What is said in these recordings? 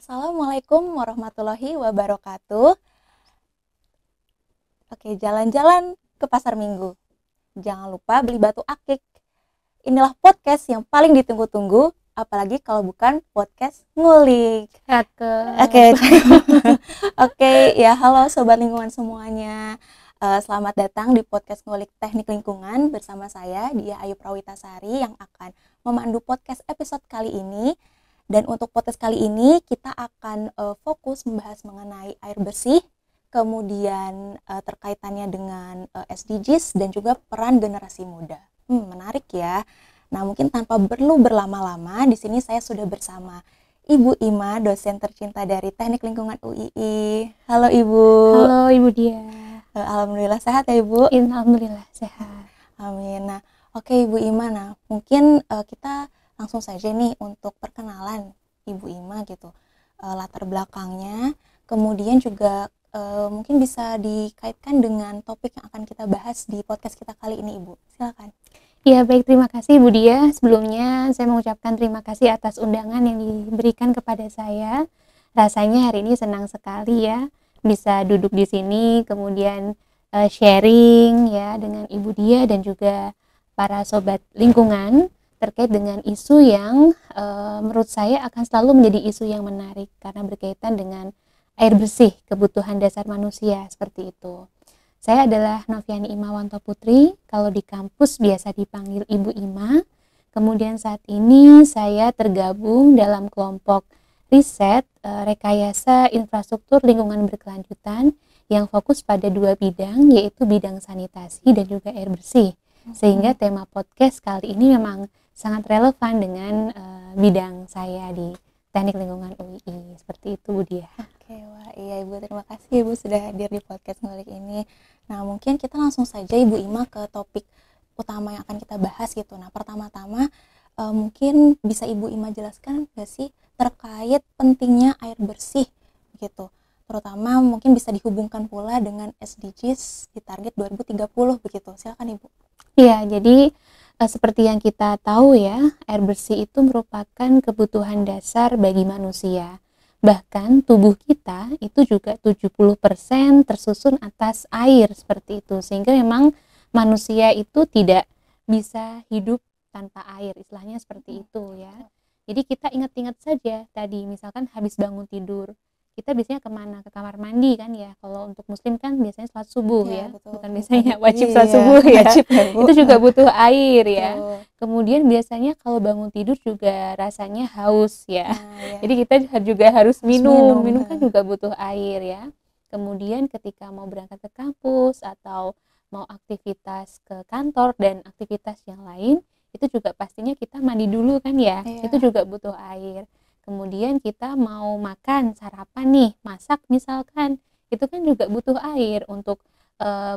Assalamualaikum warahmatullahi wabarakatuh. Oke, jalan-jalan ke pasar minggu. Jangan lupa beli batu akik. Inilah podcast yang paling ditunggu-tunggu, apalagi kalau bukan podcast ngulik. Oke, oke, ya halo sobat lingkungan semuanya. Selamat datang di podcast ngulik teknik lingkungan bersama saya Dia Ayu Prawitasari yang akan memandu podcast episode kali ini. Dan untuk podcast kali ini kita akan fokus membahas mengenai air bersih, kemudian terkaitannya dengan SDGs dan juga peran generasi muda. Menarik ya. Nah, mungkin tanpa perlu berlama-lama, di sini saya sudah bersama Ibu Ima, dosen tercinta dari Teknik Lingkungan UII. Halo Ibu. Halo Ibu Dia. Alhamdulillah sehat ya Ibu? Alhamdulillah sehat. Amin. Nah, oke Ibu Ima, nah mungkin kita langsung saja nih untuk perkenalan Ibu Ima gitu, latar belakangnya, kemudian juga mungkin bisa dikaitkan dengan topik yang akan kita bahas di podcast kita kali ini Ibu. Silakan. Ya baik, terima kasih Ibu Dia. Sebelumnya saya mengucapkan terima kasih atas undangan yang diberikan kepada saya. Rasanya hari ini senang sekali ya bisa duduk di sini, kemudian sharing ya dengan Ibu Dia dan juga para sobat lingkungan terkait dengan isu yang menurut saya akan selalu menjadi isu yang menarik karena berkaitan dengan air bersih, kebutuhan dasar manusia, seperti itu. Saya adalah Noviani Imawanto Putri, kalau di kampus biasa dipanggil Ibu Ima. Kemudian saat ini saya tergabung dalam kelompok riset rekayasa infrastruktur lingkungan berkelanjutan yang fokus pada dua bidang, yaitu bidang sanitasi dan juga air bersih. Sehingga tema podcast kali ini memang sangat relevan dengan bidang saya di Teknik Lingkungan UII. Seperti itu Bu Dia. Oke, wah iya Ibu, terima kasih Ibu sudah hadir di podcast ngulik ini. Nah, mungkin kita langsung saja Ibu Ima ke topik utama yang akan kita bahas gitu. Nah, pertama-tama mungkin bisa Ibu Ima jelaskan nggak sih terkait pentingnya air bersih gitu. Terutama mungkin bisa dihubungkan pula dengan SDGs di target 2030 begitu. Silakan Ibu. Iya, jadi seperti yang kita tahu ya, air bersih itu merupakan kebutuhan dasar bagi manusia. Bahkan tubuh kita itu juga 70% tersusun atas air seperti itu. Sehingga memang manusia itu tidak bisa hidup tanpa air, istilahnya seperti itu ya. Jadi kita ingat-ingat saja tadi, misalkan habis bangun tidur, kita biasanya kemana? Ke kamar mandi kan ya. Kalau untuk muslim kan biasanya sholat subuh ya, Betul. bukan biasanya wajib sholat subuh ya. Wajib ya, Bu. Itu juga butuh air ya. Betul. Kemudian biasanya kalau bangun tidur juga rasanya haus ya. Ya. Jadi kita juga harus minum kan ya. juga butuh air ya. Kemudian ketika mau berangkat ke kampus atau mau aktivitas ke kantor dan aktivitas yang lain, itu juga pastinya kita mandi dulu kan ya. Itu juga butuh air. Kemudian kita mau makan, sarapan nih, masak misalkan, itu kan juga butuh air untuk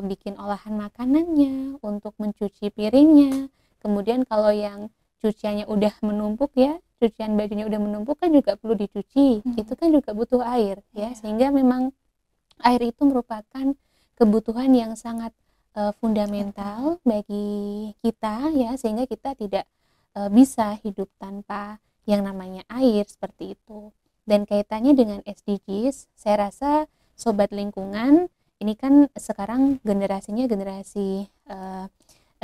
bikin olahan makanannya, untuk mencuci piringnya. Kemudian kalau yang cuciannya udah menumpuk ya, cucian bajunya udah menumpuk kan juga perlu dicuci. Itu kan juga butuh air ya. Sehingga memang air itu merupakan kebutuhan yang sangat fundamental bagi kita ya, sehingga kita tidak bisa hidup tanpa yang namanya air seperti itu. Dan kaitannya dengan SDGs, saya rasa sobat lingkungan ini kan sekarang generasinya generasi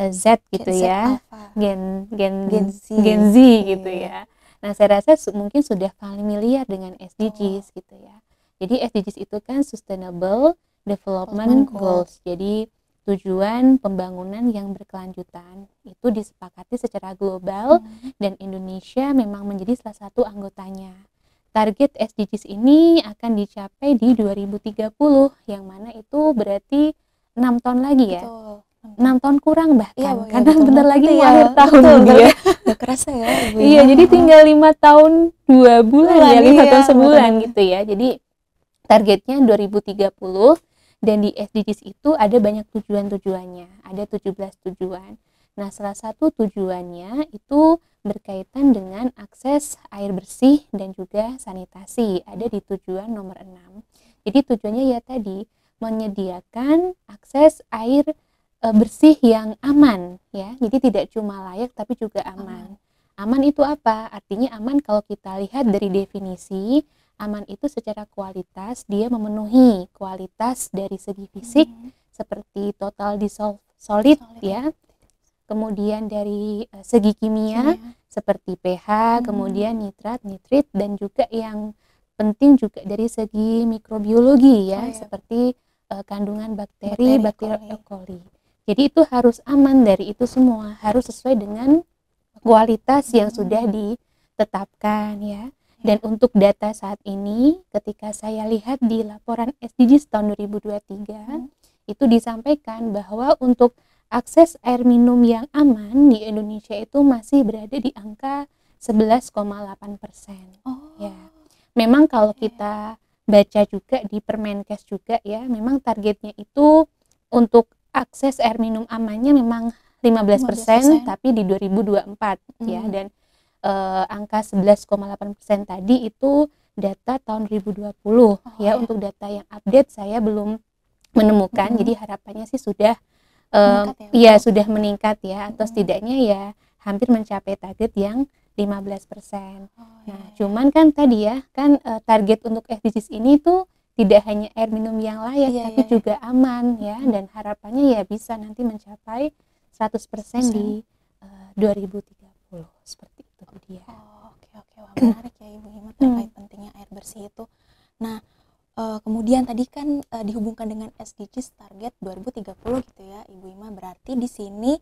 Z gitu ya, Gen Z gitu ya. Nah, saya rasa mungkin sudah familiar dengan SDGs gitu ya. Jadi SDGs itu kan Sustainable Development Goals. Jadi tujuan pembangunan yang berkelanjutan itu disepakati secara global dan Indonesia memang menjadi salah satu anggotanya. Target SDGs ini akan dicapai di 2030 yang mana itu berarti 6 tahun lagi ya. Betul. 6 tahun kurang bahkan karena betul, bentar lagi mau ya. akhir tahun ya. Gak kerasa ya Ibu. Iya, jadi tinggal 5 tahun 2 bulan ya, 5 tahun sebulan gitu ya. Jadi targetnya 2030 dan di SDGs itu ada banyak tujuan-tujuannya, ada 17 tujuan. Nah, salah satu tujuannya itu berkaitan dengan akses air bersih dan juga sanitasi, ada di tujuan nomor 6. Jadi tujuannya ya tadi menyediakan akses air bersih yang aman ya. Jadi tidak cuma layak tapi juga aman. Aman itu apa? Artinya aman kalau kita lihat dari definisi, aman itu secara kualitas dia memenuhi kualitas dari segi fisik seperti total dissolved solid ya. Kemudian dari segi kimia seperti pH, kemudian nitrat, nitrit, dan juga yang penting juga dari segi mikrobiologi ya, seperti kandungan bakteri E. coli. Jadi itu harus aman dari itu semua, harus sesuai dengan kualitas yang sudah ditetapkan ya. Dan untuk data saat ini, ketika saya lihat di laporan SDGs tahun 2023, itu disampaikan bahwa untuk akses air minum yang aman di Indonesia itu masih berada di angka 11,8%. Ya, memang kalau kita baca juga di Permenkes juga ya, memang targetnya itu untuk akses air minum amannya memang 15%, tapi di 2024 ya, dan angka 11,8% tadi itu data tahun 2020 ya. Untuk data yang update saya belum menemukan, jadi harapannya sih sudah sudah meningkat ya, atau setidaknya ya hampir mencapai target yang 15%. Nah, cuman kan tadi ya kan target untuk SDGs ini tuh tidak hanya air minum yang layak, tapi juga aman ya, dan harapannya ya bisa nanti mencapai 100% di 2030 seperti itu dia. Oke, wah menarik ya Ibu Ima terkait pentingnya air bersih itu. Nah, kemudian tadi kan dihubungkan dengan SDGs target 2030 gitu ya Ibu Ima, berarti di sini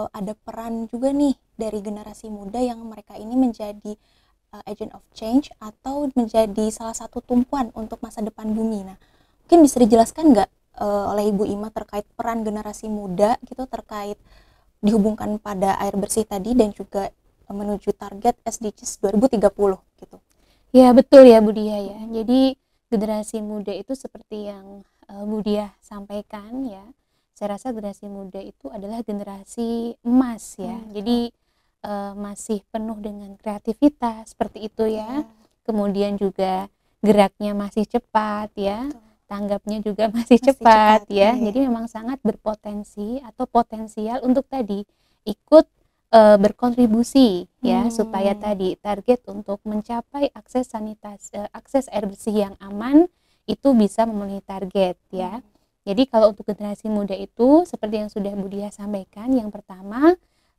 ada peran juga nih dari generasi muda yang mereka ini menjadi agent of change atau menjadi salah satu tumpuan untuk masa depan bumi. Nah, mungkin bisa dijelaskan nggak oleh Ibu Ima terkait peran generasi muda gitu terkait dihubungkan pada air bersih tadi dan juga menuju target SDGs 2030 gitu. Ya betul ya Bu Dia ya. Jadi generasi muda itu seperti yang Bu Dia sampaikan ya. Saya rasa generasi muda itu adalah generasi emas ya. Jadi masih penuh dengan kreativitas seperti itu ya. Kemudian juga geraknya masih cepat ya. Tanggapnya juga masih cepat ya. Jadi memang sangat berpotensi atau potensial untuk tadi ikut berkontribusi ya, supaya tadi target untuk mencapai akses akses air bersih yang aman itu bisa memenuhi target ya. Jadi kalau untuk generasi muda itu seperti yang sudah Bu Dia sampaikan, yang pertama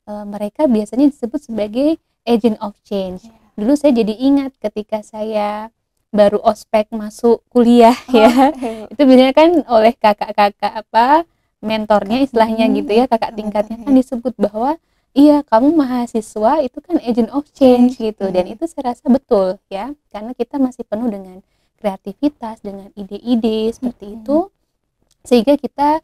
mereka biasanya disebut sebagai agent of change. Dulu saya jadi ingat ketika saya baru ospek masuk kuliah ya, itu biasanya kan oleh kakak-kakak mentornya istilahnya gitu ya, kakak tingkatnya kan disebut bahwa iya, kamu mahasiswa itu kan agent of change gitu. Dan itu saya rasa betul ya, karena kita masih penuh dengan kreativitas, dengan ide-ide seperti itu, sehingga kita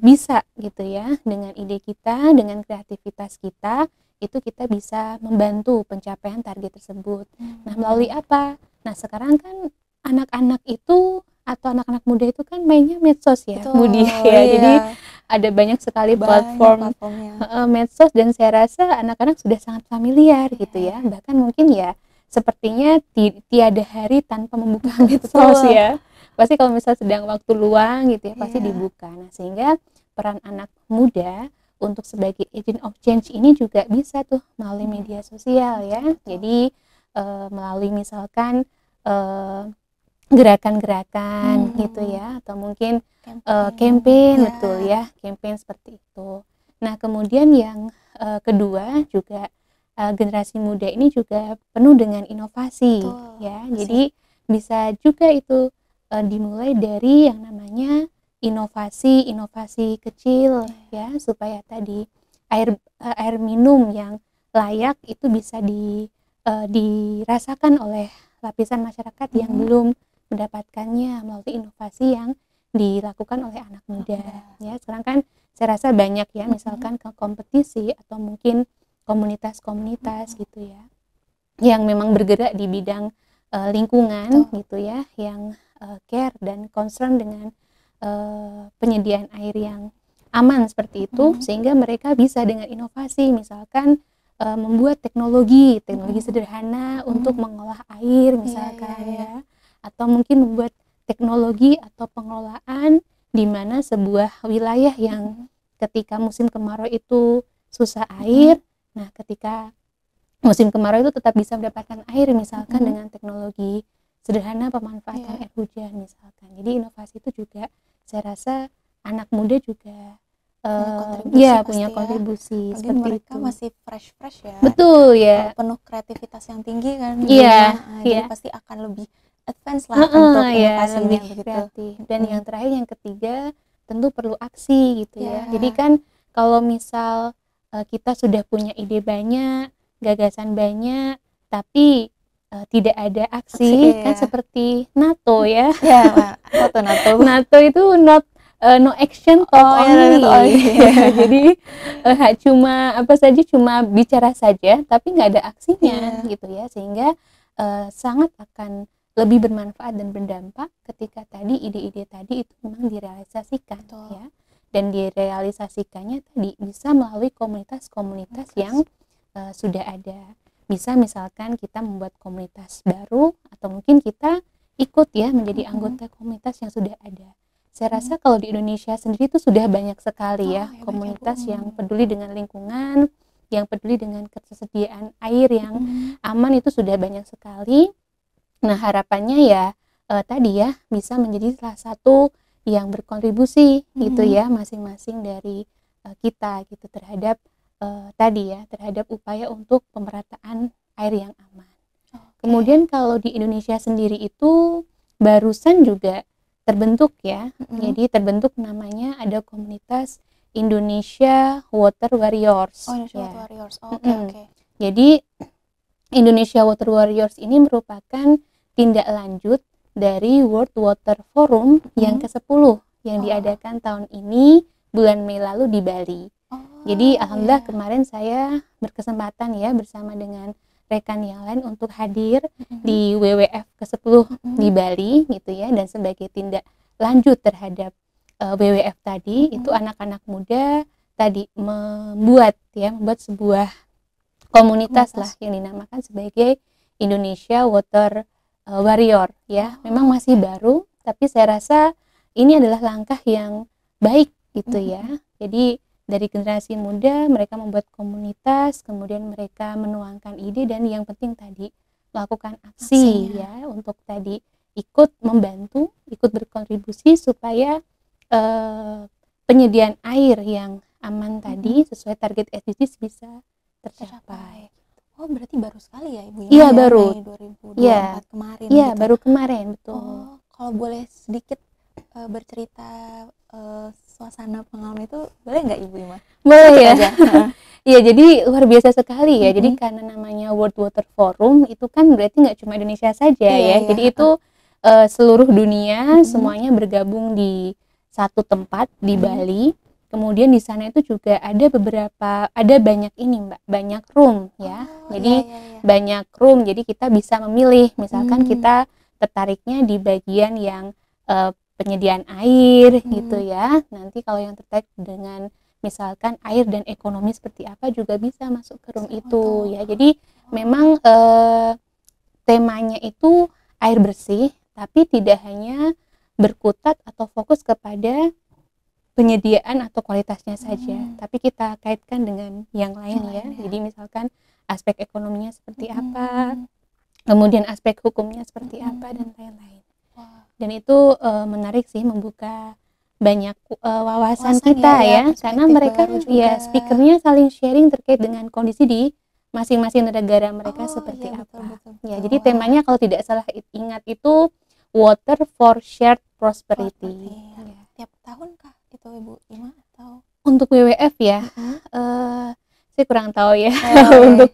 bisa gitu ya, dengan ide kita, dengan kreativitas kita, itu kita bisa membantu pencapaian target tersebut. Nah, melalui apa? Nah, sekarang kan anak-anak itu atau anak-anak muda itu kan mainnya medsos ya, Budi ya. Jadi ada banyak sekali platform medsos, dan saya rasa anak-anak sudah sangat familiar gitu ya. Bahkan mungkin ya sepertinya tiada hari tanpa membuka medsos ya. Pasti kalau misalnya sedang waktu luang gitu ya, pasti dibuka. Nah, sehingga peran anak muda untuk sebagai agent of change ini juga bisa tuh melalui media sosial ya. Jadi melalui misalkan gerakan-gerakan gitu ya, atau mungkin campaign betul ya, campaign seperti itu. Nah, kemudian yang kedua juga generasi muda ini juga penuh dengan inovasi ya. Jadi bisa juga itu dimulai dari yang namanya inovasi kecil ya, supaya tadi air minum yang layak itu bisa dirasakan oleh lapisan masyarakat yang belum mendapatkannya melalui inovasi yang dilakukan oleh anak muda ya. Sekarang kan saya rasa banyak ya, misalkan ke kompetisi atau mungkin komunitas-komunitas gitu ya, yang memang bergerak di bidang lingkungan gitu ya, yang care dan concern dengan penyediaan air yang aman seperti itu, sehingga mereka bisa dengan inovasi misalkan membuat teknologi sederhana untuk mengolah air misalkan ya, atau mungkin membuat teknologi atau pengelolaan di mana sebuah wilayah yang ketika musim kemarau itu susah air, nah ketika musim kemarau itu tetap bisa mendapatkan air misalkan dengan teknologi sederhana pemanfaatan air hujan misalkan. Jadi inovasi itu juga saya rasa anak muda juga punya kontribusi ya. Seperti mereka itu. Masih fresh ya. Betul ya. Penuh kreativitas yang tinggi kan. Jadi pasti akan lebih advance lah untuk inovasinya lebih begitu. Kreatif. Dan yang terakhir, yang ketiga, tentu perlu aksi gitu ya. Jadi kan kalau misal kita sudah punya ide banyak, gagasan banyak, tapi tidak ada aksi kan seperti NATO ya. NATO itu no action talk only. Jadi cuma bicara saja tapi nggak ada aksinya gitu ya, sehingga sangat akan lebih bermanfaat dan berdampak ketika tadi ide-ide tadi itu memang direalisasikan. Ya, dan direalisasikannya tadi bisa melalui komunitas-komunitas yang sudah ada. Bisa misalkan kita membuat komunitas baru, atau mungkin kita ikut ya menjadi anggota komunitas yang sudah ada. Saya rasa kalau di Indonesia sendiri itu sudah banyak sekali ya komunitas yang peduli dengan lingkungan, yang peduli dengan ketersediaan air yang aman, itu sudah banyak sekali. Nah, harapannya ya tadi ya bisa menjadi salah satu yang berkontribusi gitu ya, masing-masing dari kita gitu terhadap terhadap upaya untuk pemerataan air yang aman. Kemudian kalau di Indonesia sendiri itu barusan juga terbentuk ya. Jadi terbentuk namanya ada komunitas Indonesia Water Warriors. Water Warriors. Jadi Indonesia Water Warriors ini merupakan tindak lanjut dari World Water Forum yang ke-10 yang diadakan tahun ini bulan Mei lalu di Bali. Jadi alhamdulillah kemarin saya berkesempatan ya bersama dengan rekan yang lain untuk hadir di WWF ke-10 di Bali gitu ya, dan sebagai tindak lanjut terhadap WWF tadi itu anak-anak muda tadi membuat sebuah komunitas lah yang dinamakan sebagai Indonesia Water Warrior ya. Memang masih baru, tapi saya rasa ini adalah langkah yang baik gitu ya. Jadi dari generasi muda mereka membuat komunitas, kemudian mereka menuangkan ide, dan yang penting tadi melakukan aksi ya, untuk tadi ikut membantu, ikut berkontribusi supaya penyediaan air yang aman tadi sesuai target SDGs bisa tercapai. Oh, berarti baru sekali ya Ibu? Iya, baru. Mei 2024 kemarin. Iya, gitu. Baru kemarin, betul. Oh, kalau boleh sedikit bercerita suasana pengalaman itu boleh nggak Ibu Ima? Boleh ya. Iya, jadi luar biasa sekali ya. Jadi karena namanya World Water Forum itu kan berarti nggak cuma Indonesia saja ya. Jadi itu seluruh dunia semuanya bergabung di satu tempat di Bali. Kemudian di sana itu juga ada banyak banyak room ya. Jadi banyak room. Jadi kita bisa memilih. Misalkan kita tertariknya di bagian yang penyediaan air gitu ya. Nanti kalau yang terkait dengan misalkan air dan ekonomi seperti apa juga bisa masuk ke room itu ya. Jadi memang temanya itu air bersih, tapi tidak hanya berkutat atau fokus kepada penyediaan atau kualitasnya saja, tapi kita kaitkan dengan yang lain ya. Jadi misalkan aspek ekonominya seperti apa, kemudian aspek hukumnya seperti apa, dan lain-lain. Dan itu menarik sih, membuka banyak wawasan kita ya, karena mereka ya speakernya saling sharing terkait dengan kondisi di masing-masing negara mereka seperti apa. Ya, jadi temanya kalau tidak salah ingat itu Water for Shared Prosperity. Tiap tahun kah itu Ibu Ima atau untuk WWF ya? Saya kurang tahu ya untuk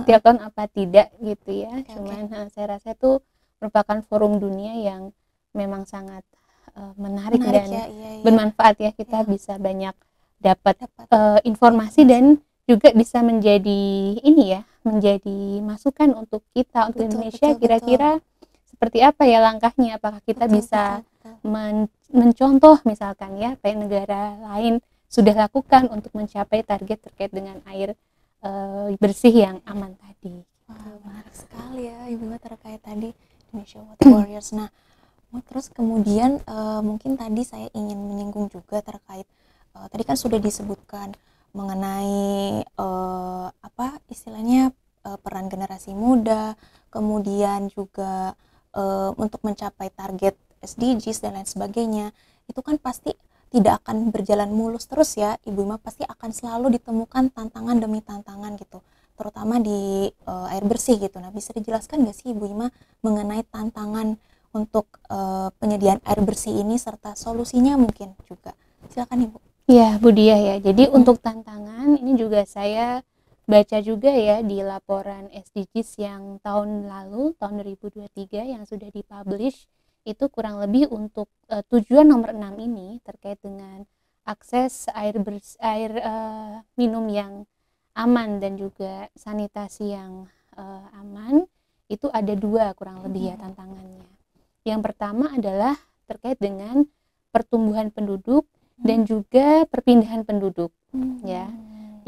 tiap tahun apa tidak gitu ya. Cuman saya rasa itu merupakan forum dunia yang memang sangat menarik dan bermanfaat ya. Kita bisa banyak dapat informasi dan juga bisa menjadi menjadi masukan untuk kita, untuk Indonesia. Kira-kira seperti apa ya langkahnya, apakah kita bisa mencontoh misalkan ya apa yang negara lain sudah lakukan untuk mencapai target terkait dengan air bersih yang aman tadi. Menarik sekali ya Ibu terkait tadi Indonesia Water Warriors. Nah, terus kemudian mungkin tadi saya ingin menyinggung juga terkait tadi kan sudah disebutkan mengenai istilahnya peran generasi muda, kemudian juga untuk mencapai target SDGs dan lain sebagainya, itu kan pasti tidak akan berjalan mulus terus ya Ibu Ima, pasti akan selalu ditemukan tantangan demi tantangan gitu, terutama di air bersih gitu. Nah, bisa dijelaskan nggak sih Ibu Ima mengenai tantangan untuk penyediaan air bersih ini serta solusinya mungkin juga? Silakan Ibu. Ya, Bu Diah ya. Jadi untuk tantangan ini juga saya baca juga ya di laporan SDGs yang tahun lalu, tahun 2023 yang sudah dipublish, itu kurang lebih untuk tujuan nomor 6 ini terkait dengan akses air minum yang aman dan juga sanitasi yang aman, itu ada 2 kurang lebih ya tantangannya. Yang pertama adalah terkait dengan pertumbuhan penduduk dan juga perpindahan penduduk ya.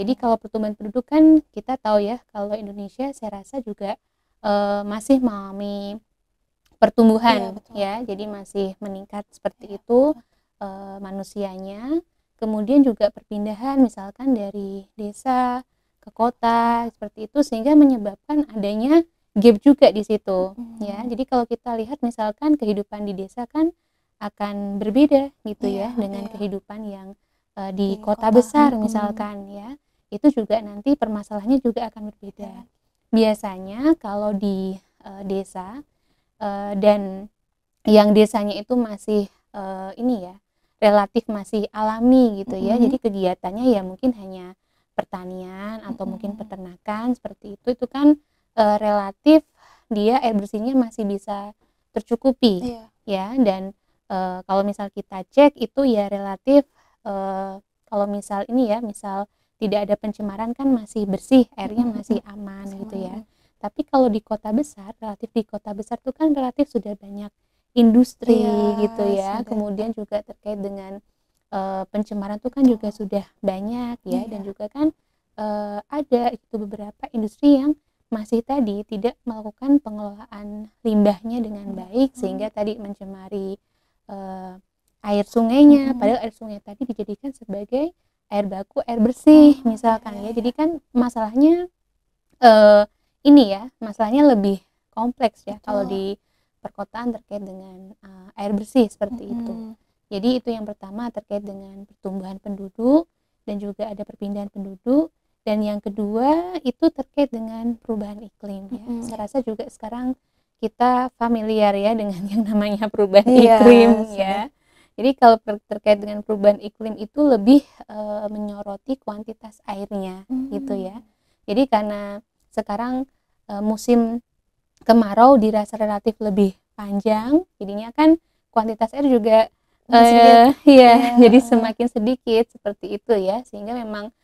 Jadi kalau pertumbuhan penduduk kan kita tahu ya, kalau Indonesia saya rasa juga masih mengalami pertumbuhan ya, jadi masih meningkat seperti itu manusianya. Kemudian juga perpindahan misalkan dari desa ke kota seperti itu, sehingga menyebabkan adanya gap juga di situ ya. Jadi kalau kita lihat misalkan kehidupan di desa kan akan berbeda gitu ya dengan kehidupan yang di kota besar misalkan ya. Itu juga nanti permasalahannya juga akan berbeda. Biasanya kalau di desa dan yang desanya itu masih ini ya, relatif masih alami gitu ya. Jadi kegiatannya ya mungkin hanya pertanian atau mungkin peternakan seperti itu kan relatif dia air bersihnya masih bisa tercukupi ya. Dan kalau misal kita cek itu ya relatif kalau misal ini ya, misal tidak ada pencemaran kan masih bersih, airnya masih aman gitu ya. Tapi kalau di kota besar, relatif di kota besar itu kan relatif sudah banyak industri gitu ya. Kemudian juga terkait dengan pencemaran itu kan juga sudah banyak ya. Dan juga kan ada itu beberapa industri yang masih tadi tidak melakukan pengelolaan limbahnya dengan baik, sehingga tadi mencemari air sungainya, padahal air sungai tadi dijadikan sebagai air baku, air bersih misalkan ya. Jadi kan masalahnya ini ya, masalahnya lebih kompleks ya kalau di perkotaan terkait dengan air bersih seperti itu. Jadi itu yang pertama terkait dengan pertumbuhan penduduk dan juga ada perpindahan penduduk. Dan yang kedua itu terkait dengan perubahan iklim ya. Saya rasa juga sekarang kita familiar ya dengan yang namanya perubahan iklim ya. Jadi kalau terkait dengan perubahan iklim itu lebih menyoroti kuantitas airnya gitu ya. Jadi karena sekarang musim kemarau dirasa relatif lebih panjang, jadinya kan kuantitas air juga jadi semakin sedikit seperti itu ya. Sehingga memang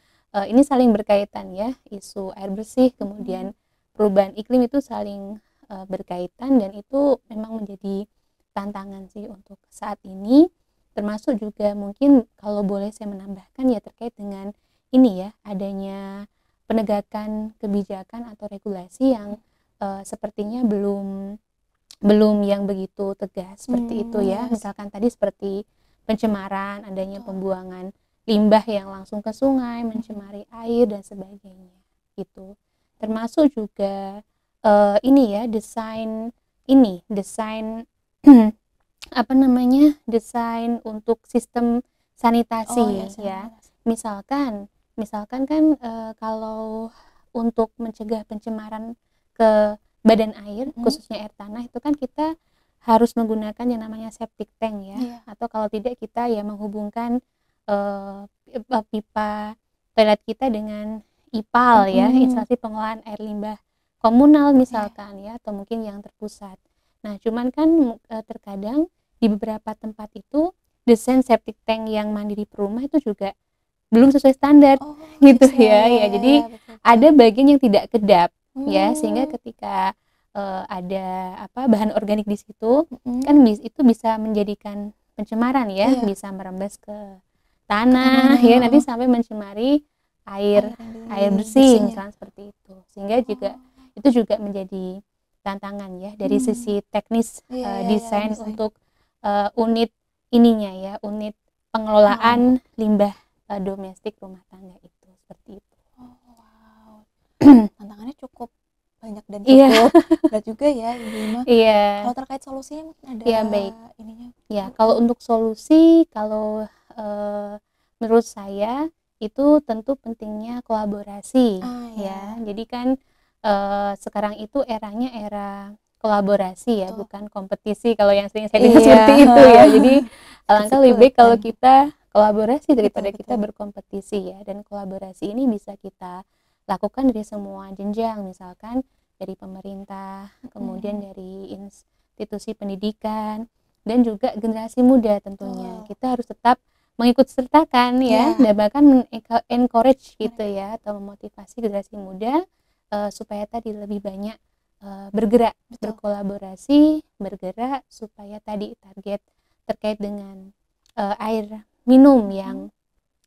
ini saling berkaitan ya, isu air bersih kemudian perubahan iklim itu saling berkaitan, dan itu memang menjadi tantangan sih untuk saat ini. Termasuk juga mungkin kalau boleh saya menambahkan ya terkait dengan ini ya, adanya penegakan kebijakan atau regulasi yang sepertinya belum yang begitu tegas seperti itu ya. Misalkan tadi seperti pencemaran, adanya pembuangan limbah yang langsung ke sungai, mencemari air dan sebagainya gitu. Termasuk juga ini ya, desain apa namanya, desain untuk sistem sanitasi ya. Misalkan kan kalau untuk mencegah pencemaran ke badan air, khususnya air tanah, itu kan kita harus menggunakan yang namanya septic tank ya. Atau kalau tidak kita ya menghubungkan pipa toilet kita dengan IPAL ya, instalasi pengolahan air limbah komunal misalkan ya, atau mungkin yang terpusat. Nah, cuman kan terkadang di beberapa tempat itu desain septic tank yang mandiri per rumah itu juga belum sesuai standar gitu ya. Jadi ada bagian yang tidak kedap ya, sehingga ketika ada bahan organik di situ kan itu bisa menjadikan pencemaran ya, bisa merembes ke tanah ya, nanti sampai mencemari air bersih misalnya seperti itu. Sehingga juga itu juga menjadi tantangan ya dari sisi teknis desain untuk unit ininya ya, unit pengelolaan limbah domestik rumah tangga itu seperti itu. Tantangannya cukup banyak dan Iya. cukup berat juga ya Ibu Ima. Iya. Kalau terkait solusinya mungkin ada Iya, baik. ininya. Ya, kalau untuk solusi, menurut saya itu tentu pentingnya kolaborasi ya. Jadi kan sekarang itu eranya era kolaborasi ya, Betul. bukan kompetisi kalau yang sering saya dengar seperti itu ya. Jadi alangkah lebih baik kalau kita kolaborasi daripada kita berkompetisi ya. Dan kolaborasi ini bisa kita lakukan dari semua jenjang, misalkan dari pemerintah, kemudian dari institusi pendidikan, dan juga generasi muda tentunya. Kita harus tetap mengikut sertakan ya, dan bahkan encourage gitu ya, atau memotivasi generasi muda supaya tadi lebih banyak bergerak, berkolaborasi, bergerak supaya tadi target terkait dengan air minum yang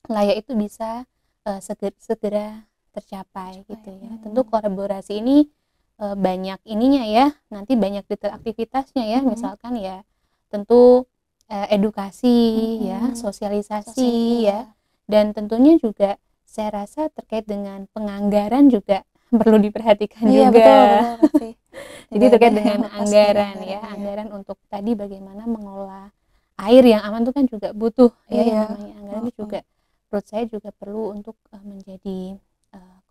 layak itu bisa segera tercapai gitu ya. Tentu kolaborasi ini banyak ininya ya, nanti banyak detail aktivitasnya ya, misalkan ya tentu edukasi ya, sosialisasi ya, dan tentunya juga saya rasa terkait dengan penganggaran juga perlu diperhatikan juga. Betul. Jadi terkait dengan anggaran ya, anggaran untuk tadi bagaimana mengelola air yang aman itu kan juga butuh ya, yang namanya anggaran itu juga menurut saya juga perlu untuk menjadi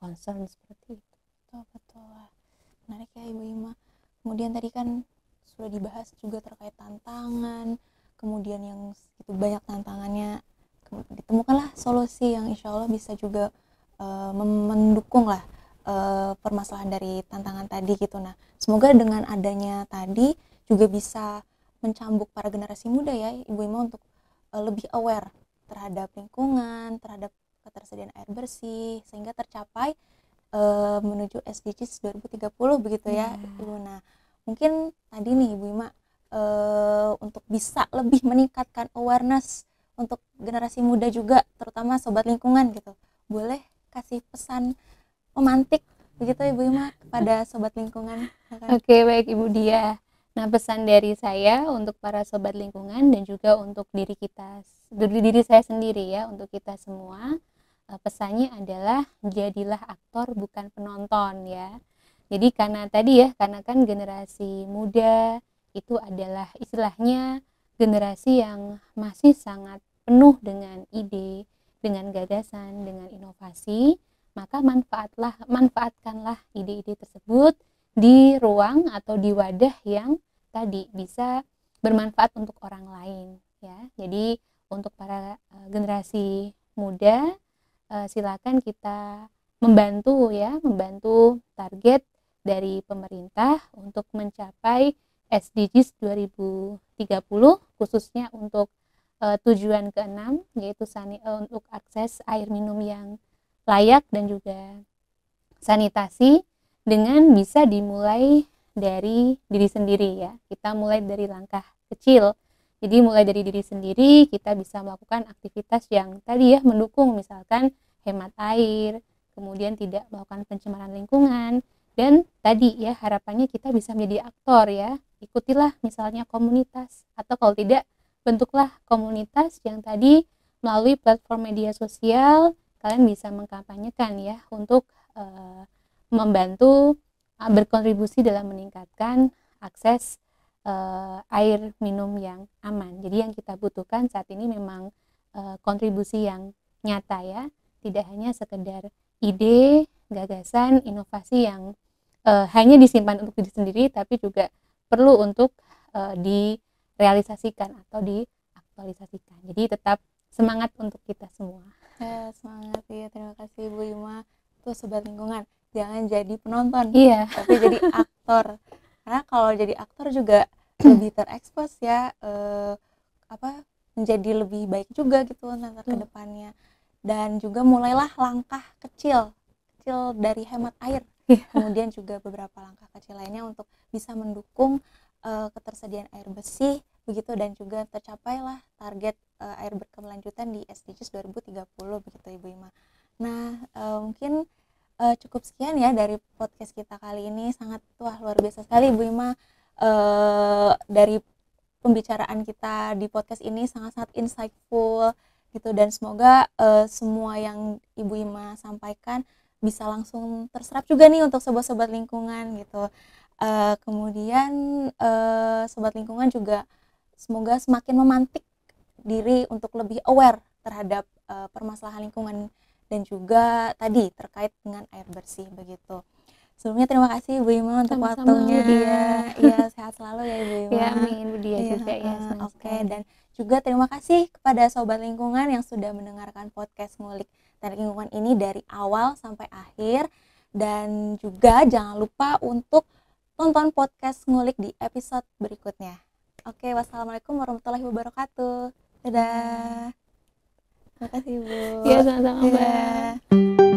concern seperti itu. Betul. Menarik ya Ibu Ima. Kemudian tadi kan sudah dibahas juga terkait tantangan, kemudian yang segitu banyak tantangannya ditemukanlah solusi yang insya Allah bisa juga mendukung lah permasalahan dari tantangan tadi gitu. Nah, semoga dengan adanya tadi juga bisa mencambuk para generasi muda ya Ibu Ima untuk lebih aware terhadap lingkungan, terhadap ketersediaan air bersih, sehingga tercapai menuju SDGs 2030 begitu ya Ibu. Nah, mungkin tadi nih Ibu Ima untuk bisa lebih meningkatkan awareness untuk generasi muda juga, terutama sobat lingkungan gitu, boleh kasih pesan pemantik begitu Ibu Ima kepada sobat lingkungan. Oke, baik Ibu Dia. Nah, pesan dari saya untuk para sobat lingkungan dan juga untuk diri saya sendiri ya, untuk kita semua, pesannya adalah jadilah aktor bukan penonton ya. Jadi karena kan generasi muda itu adalah istilahnya generasi yang masih sangat penuh dengan ide, dengan gagasan, dengan inovasi, maka manfaatkanlah ide-ide tersebut di ruang atau di wadah yang tadi bisa bermanfaat untuk orang lain ya. Jadi untuk para generasi muda, silakan kita membantu target dari pemerintah untuk mencapai SDGs 2030, khususnya untuk tujuan ke-6 yaitu untuk akses air minum yang layak dan juga sanitasi, dengan bisa dimulai dari diri sendiri ya. Kita mulai dari langkah kecil. Jadi mulai dari diri sendiri kita bisa melakukan aktivitas yang tadi ya mendukung, misalkan hemat air, kemudian tidak melakukan pencemaran lingkungan, dan tadi ya harapannya kita bisa menjadi aktor ya. Ikutilah misalnya komunitas, atau kalau tidak bentuklah komunitas yang tadi melalui platform media sosial kalian bisa mengkampanyekan ya untuk membantu berkontribusi dalam meningkatkan akses air minum yang aman. Jadi yang kita butuhkan saat ini memang kontribusi yang nyata ya, tidak hanya sekedar ide, gagasan, inovasi yang hanya disimpan untuk diri sendiri, tapi juga perlu untuk direalisasikan atau diaktualisasikan. Jadi tetap semangat untuk kita semua. Semangat ya, terima kasih Bu Ima. Tuh sobat lingkungan, jangan jadi penonton, tapi jadi aktor. Karena kalau jadi aktor juga lebih terekspos ya, menjadi lebih baik juga gitu nanti ke depannya. Dan juga mulailah langkah kecil dari hemat air. Kemudian juga beberapa langkah kecil lainnya untuk bisa mendukung ketersediaan air bersih begitu, dan juga tercapailah target air berkelanjutan di SDGs 2030 begitu Ibu Ima. Nah, mungkin cukup sekian ya dari podcast kita kali ini. Sangat luar biasa sekali Ibu Ima, dari pembicaraan kita di podcast ini sangat-sangat insightful gitu, dan semoga semua yang Ibu Ima sampaikan bisa langsung terserap juga nih untuk sobat-sobat lingkungan gitu. Kemudian sobat lingkungan juga semoga semakin memantik diri untuk lebih aware terhadap permasalahan lingkungan dan juga tadi terkait dengan air bersih begitu. Sebelumnya terima kasih Bu Ima untuk waktunya. Iya, sehat selalu ya Ibu Ima. Ya, amin. Bu Dia juga ya. Oke, dan juga terima kasih kepada sobat lingkungan yang sudah mendengarkan podcast Ngulik Teknik Lingkungan ini dari awal sampai akhir. Dan juga jangan lupa untuk tonton podcast Ngulik di episode berikutnya. Oke, wassalamualaikum warahmatullahi wabarakatuh. Dadah. Terima kasih Bu. Ya, sama-sama Mbak.